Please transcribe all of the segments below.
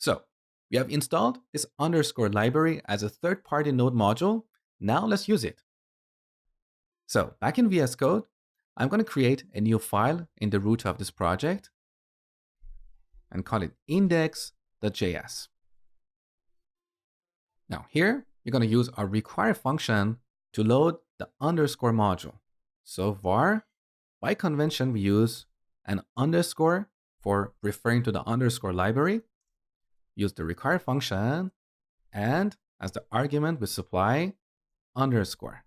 So we have installed this underscore library as a third-party Node module. Now let's use it. So back in VS Code, I'm going to create a new file in the root of this project and call it index.js. Now here, you're going to use our require function to load the underscore module. So var, by convention, we use an underscore for referring to the underscore library. Use the require function, and as the argument, we supply underscore.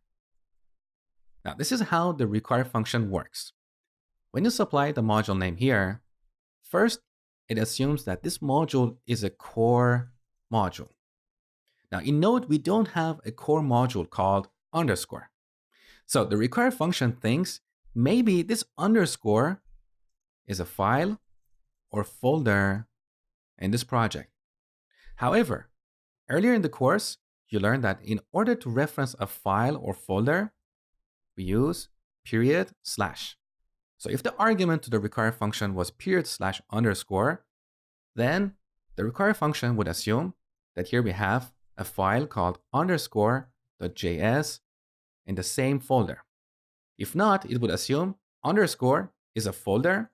Now, this is how the require function works. When you supply the module name here, first, it assumes that this module is a core module. Now, in Node, we don't have a core module called underscore. So the require function thinks maybe this underscore is a file or folder in this project. However, earlier in the course, you learned that in order to reference a file or folder, we use period slash. So if the argument to the require function was period slash underscore, then the require function would assume that here we have a file called underscore.js in the same folder. If not, it would assume underscore is a folder,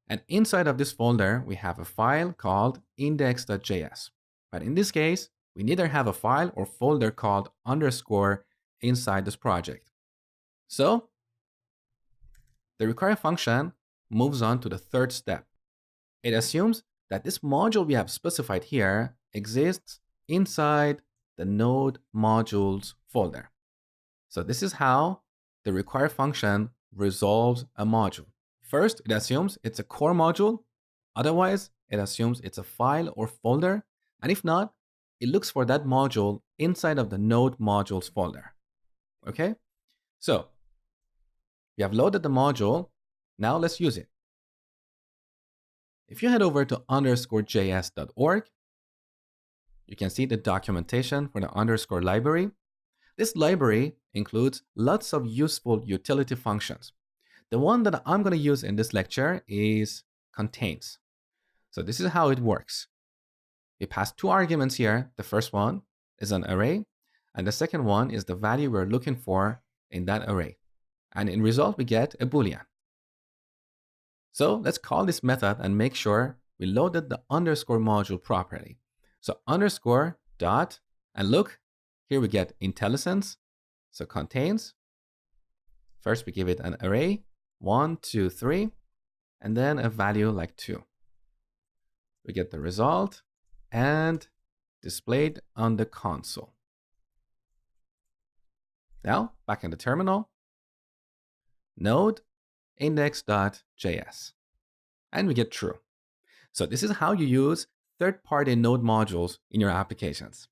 and inside of this folder, we have a file called index.js. But in this case, we neither have a file or folder called underscore inside this project. So the require function moves on to the third step. It assumes that this module we have specified here exists inside the Node modules folder. So this is how the require function resolves a module. First, it assumes it's a core module. Otherwise, it assumes it's a file or folder. And if not, it looks for that module inside of the Node modules folder. Okay? So we have loaded the module. Now let's use it. If you head over to underscorejs.org, you can see the documentation for the underscore library. This library includes lots of useful utility functions. The one that I'm going to use in this lecture is contains. So this is how it works. We pass two arguments here. The first one is an array, and the second one is the value we're looking for in that array. And in result, we get a Boolean. So let's call this method and make sure we loaded the underscore module properly. So underscore dot, and look, here we get IntelliSense, so contains. First, we give it an array, 1, 2, 3, and then a value like 2. We get the result and displayed on the console. Now, back in the terminal, node index.js, and we get true. So this is how you use third-party Node modules in your applications.